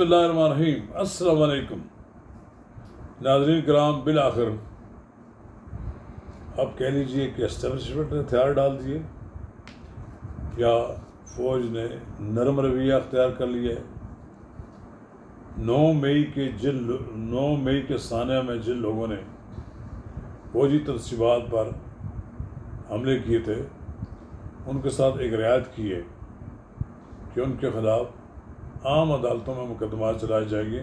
बिस्मिल्लाहिर्रहमानिर्रहीम। अस्सलाम वालेकुम नाज़रीन कराम, बिलाखिर अब कह लीजिए कि एस्टेब्लिशमेंट ने हथियार डाल दिए या फ़ौज ने नरम रवैया अख्तियार कर लिया है। 9 मई के सानिया में जिन लोगों ने फौजी तनसीबात पर हमले किए थे उनके साथ एक रियायत की है कि उनके ख़िलाफ़ आम अदालतों में मुकदमा चलाए जाएंगे।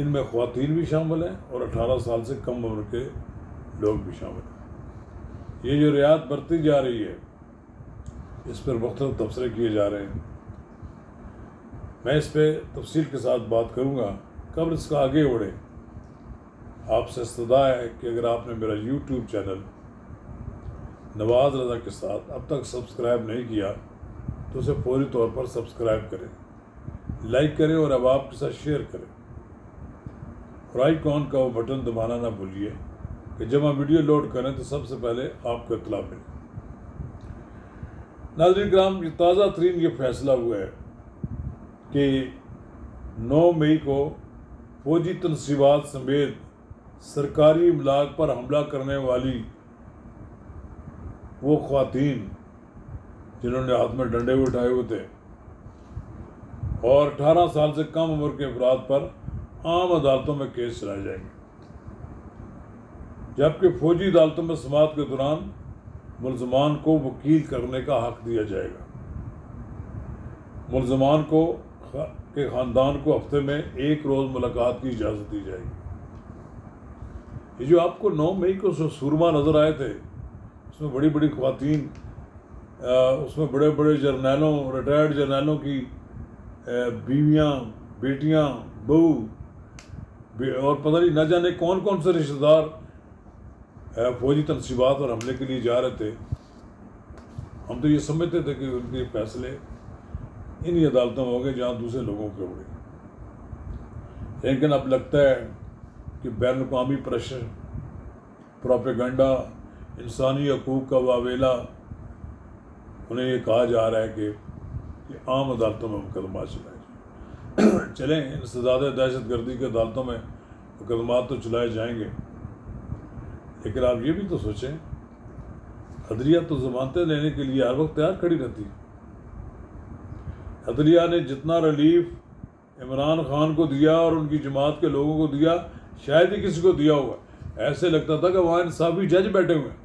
इनमें ख़वातीन भी शामिल हैं और 18 साल से कम उम्र के लोग भी शामिल हैं। ये जो रियायत बरती जा रही है इस पर मुख्तलिफ तबसरे किए जा रहे हैं। मैं इस पर तफसील के साथ बात करूँगा। कब्र इसका आगे बढ़े, आपसे इस्तदा है कि अगर आपने मेरा यूट्यूब चैनल नवाज़ रज़ा के साथ अब तक सब्सक्राइब नहीं किया तो उसे फौरी तौर पर सब्सक्राइब करें, लाइक करें और अब आपके साथ शेयर करें और आइकॉन का वो बटन दबाना ना भूलिए कि जब हम वीडियो लोड करें तो सबसे पहले आपको इत्तला मिले। नाज़रीन कराम, ये ताज़ा तरीन ये फैसला हुआ है कि 9 मई को फौजी तनसीबात समेत सरकारी इमलाक पर हमला करने वाली वो ख़वातीन जिन्होंने हाथ में डंडे उठाए हुए थे और 18 साल से कम उम्र के अफराद पर आम अदालतों में केस चलाए जाएंगे, जबकि फौजी अदालतों में समाअत के दौरान मुलजमान को वकील करने का हक दिया जाएगा। मुलजमान को के ख़ानदान को हफ्ते में 1 रोज़ मुलाकात की इजाज़त दी जाएगी। ये जो आपको 9 मई को सुरमा नज़र आए थे उसमें बड़ी बड़ी ख़वातीन, उसमें बड़े बड़े जर्नैलों, रिटायर्ड जर्नैलों की बीवियाँ, बेटियाँ, बहू और पता नहीं न जाने कौन कौन से रिश्तेदार फौजी तनसीबात और हमले के लिए जा रहे थे। हम तो ये समझते थे कि उनके फैसले इन्हीं अदालतों में हो गए जहाँ दूसरे लोगों के हो गए, लेकिन अब लगता है कि बैन अवी प्रेशर, प्रोपेगेंडा, इंसानी हकूक़ का वावेला, उन्हें ये कहा जा रहा है कि आम अदालतों में मुकदमा चलाए चलें। इंसदाद दहशतगर्दी की अदालतों में मुकदमा तो चलाए जाएंगे, लेकिन आप ये भी तो सोचें, अदलिया तो ज़मानतें लेने के लिए हर वक्त तैयार खड़ी रहती है। अदलिया ने जितना रिलीफ इमरान खान को दिया और उनकी जमात के लोगों को दिया, शायद ही किसी को दिया होगा। ऐसे लगता था कि वहाँ इंसाफी जज बैठे हुए हैं,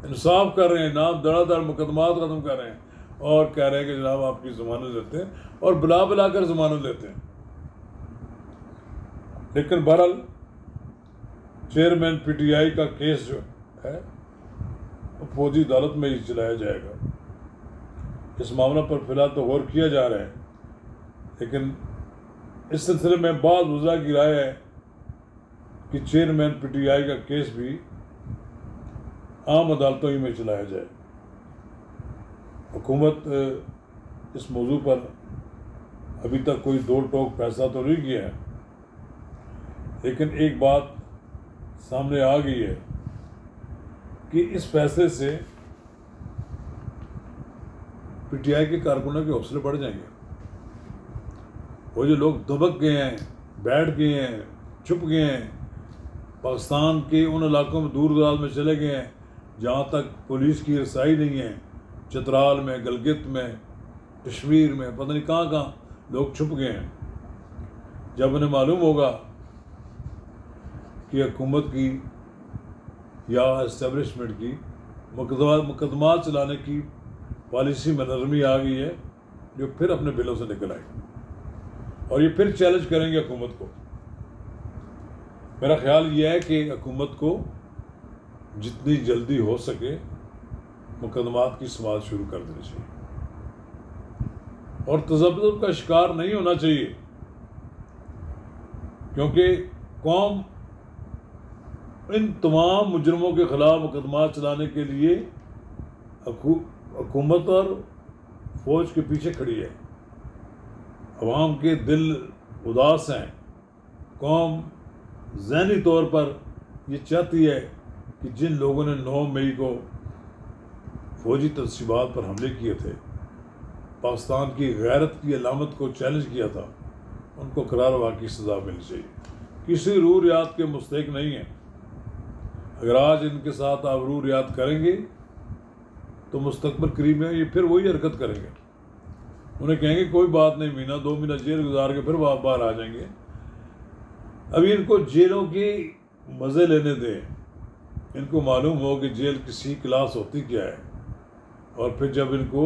इंसाफ कर रहे हैं, नाम धड़ाधड़ मुकदमात ख़त्म कर रहे हैं और कह रहे हैं कि जनाब आपकी ज़मानत लेते हैं और बुला कर ज़मानत लेते हैं। लेकिन बहरहाल चेयरमैन PTI का केस जो है वो फौजी अदालत में ही चलाया जाएगा। इस मामले पर फिलहाल तो गौर किया जा रहा है, लेकिन इस सिलसिले में बाद वज़रा की राय है कि चेयरमैन PTI का केस भी आम अदालतों ही में चलाया जाए। हुकूमत इस मौजू पर अभी तक कोई दो टोक फैसला तो नहीं किया है, लेकिन एक बात सामने आ गई है कि इस फैसले से PTI के कारकुनों के हौसले बढ़ जाएंगे। वो जो लोग दबक गए हैं, बैठ गए हैं, छुप गए हैं, पाकिस्तान के उन इलाकों में दूर दराज में चले गए हैं जहाँ तक पुलिस की रसाई नहीं है, चित्राल में, गलगित में, कश्मीर में, पता नहीं कहाँ कहाँ लोग छुप गए हैं। जब उन्हें मालूम होगा कि हुकूमत की या इस्टेब्लिशमेंट की मुकदमा चलाने की पॉलिसी में नरमी आ गई है, जो फिर अपने बिलों से निकल आएगी और ये फिर चैलेंज करेंगे हुकूमत को। मेरा ख्याल ये है कि हुकूमत को जितनी जल्दी हो सके मुकदमात की समाअत शुरू कर देनी चाहिए और तज़ब्ज़ुब का शिकार नहीं होना चाहिए, क्योंकि कौम इन तमाम मुजरमों के ख़िलाफ़ मुकदमा चलाने के लिए हुकूमत और फ़ौज के पीछे खड़ी है। अवाम के दिल उदास हैं, कौम ज़हनी तौर पर ये चाहती है कि जिन लोगों ने 9 मई को फ़ौजी तनसीबात पर हमले किए थे پاکستان کی غیرت کی علامت کو چیلنج کیا تھا، ان کو قرار واقعی سزا ملنی چاہیے۔ کسی روح ریاض کے مستحق نہیں ہیں۔ اگر آج ان کے ساتھ آپ روح ریاض کریں گے تو مستقبل قریب میں یہ پھر وہی حرکت کریں گے۔ انہیں کہیں گے کوئی بات نہیں، مہینہ 2 مہینہ جیل گزار کے پھر باہر آ جائیں گے۔ ابھی ان کو جیلوں کی مزے لینے دیں، ان کو معلوم ہو کہ جیل کسی کلاس ہوتی کیا ہے، اور پھر جب ان کو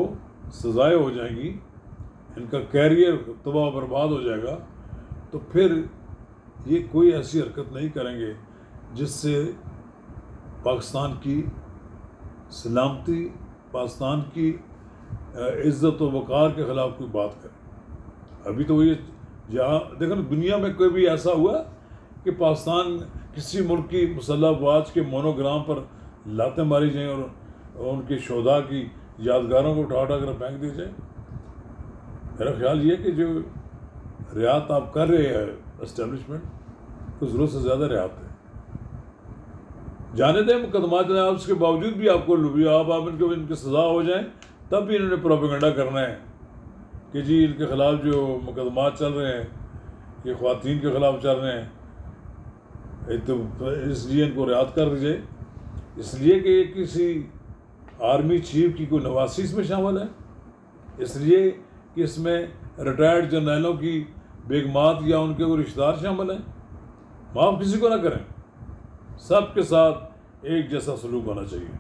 سزائیں ہو جائیں گی، ان کا کیریئر تباہ و برباد ہو جائے گا، تو پھر یہ کوئی ایسی حرکت نہیں کریں گے جس سے پاکستان کی سلامتی، پاکستان کی عزت و وقار کے خلاف کوئی بات کرے۔ ابھی تو یہ جہاں دیکھو دنیا میں کوئی بھی ایسا ہوا کہ پاکستان کسی ملک کی مسلح افواج کے مونوگرام پر لاتیں ماری جائیں اور ان کے شہداء کی یادگاروں کو اٹھا کر پھینک دی جائے؟ میرا خیال یہ کہ جو رعایت آپ کر رہے ہیں اسٹیبلشمنٹ کو ضرورت سے زیادہ رعایت ہے۔ جانے دیں مقدمات آپ، اس کے باوجود بھی آپ کو ان کی سزا ہو جائیں، تب بھی انہوں نے پروپیگنڈا کرنا ہے کہ جی ان کے خلاف جو مقدمات چل رہے ہیں یہ خواتین کے خلاف چل رہے ہیں، تو اس لیے ان کو رعایت کر دیجیے، اس لیے کہ یہ کسی آرمی چیف کی کوئی نواسی اس میں شامل ہے، اس لیے کہ اس میں ریٹائرڈ جرنیلوں کی بیگمات یا ان کے کوئی رشتہ دار شامل ہیں۔ معاف کسی کو نہ کریں، سب کے ساتھ ایک جیسا سلوک ہونا چاہیے۔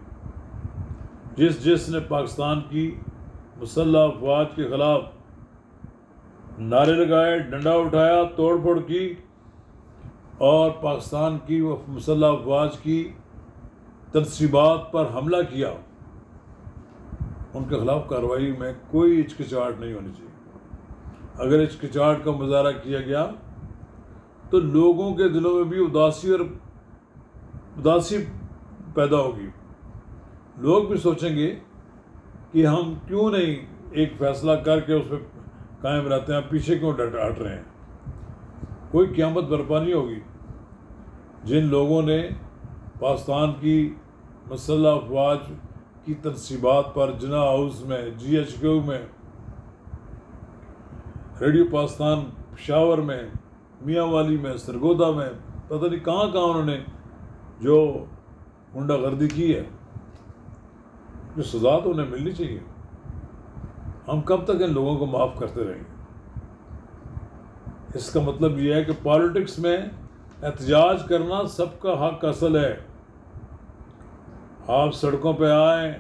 جس نے پاکستان کی مسلح افواج کے خلاف نعرے لگائے، ڈنڈا اٹھایا، توڑ پھوڑ کی اور پاکستان کی مسلح افواج کی تنصیبات پر حملہ کیا، ان کے خلاف کارروائی میں کوئی ہچکچاہٹ نہیں ہونی چاہیے۔ اگر ہچکچاہٹ کا مظاہرہ کیا گیا تو لوگوں کے دلوں میں بھی اداسی پیدا ہوگی، لوگ بھی سوچیں گے کہ ہم کیوں نہیں ایک فیصلہ کر کے اس پہ قائم رہتے ہیں، پیچھے کیوں ہٹ رہے ہیں۔ کوئی قیامت برپا نہیں ہوگی۔ جن لوگوں نے پاکستان کی مسلح افواج کی تنصیبات پر جناح ہاؤس میں، GHQ میں، ریڈیو پاکستان پشاور میں، میاں والی میں، سرگودا میں، پتہ نہیں کہاں انہوں نے جو غنڈہ گردی کی ہے، جو سزا تو انہیں ملنی چاہیے۔ ہم کب تک ان لوگوں کو معاف کرتے رہیں گے؟ اس کا مطلب یہ ہے کہ پالیٹکس میں احتجاج کرنا سب کا حق اصل ہے۔ آپ سڑکوں پہ آئیں،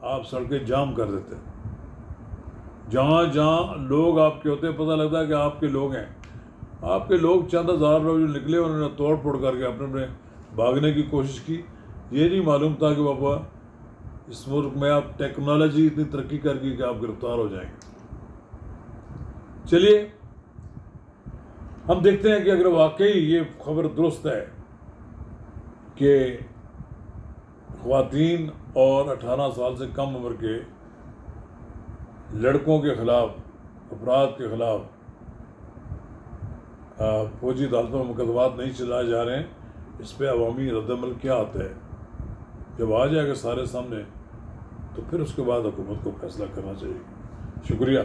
آپ سڑکیں جام کر دیتے ہیں، جہاں لوگ آپ کے ہوتے ہیں پتہ لگتا ہے کہ آپ کے لوگ ہیں۔ آپ کے لوگ چند ہزار لوگ جو نکلے انہوں نے توڑ پھوڑ کر کے اپنے بھاگنے کی کوشش کی۔ یہ نہیں معلوم تھا کہ بابا اس ملک میں آپ ٹیکنالوجی اتنی ترقی کر گئی کہ آپ گرفتار ہو جائیں گے۔ چلیے ہم دیکھتے ہیں کہ اگر واقعی یہ خبر درست ہے کہ خواتین اور 18 سال سے کم عمر کے لڑکوں کے خلاف، افراد کے خلاف فوجی عدالتوں میں مقدمات نہیں چلائے جا رہے ہیں، اس پہ عوامی رد عمل کیا آتا ہے؟ جب آ جائے گا سارے سامنے تو پھر اس کے بعد حکومت کو فیصلہ کرنا چاہیے۔ شکریہ۔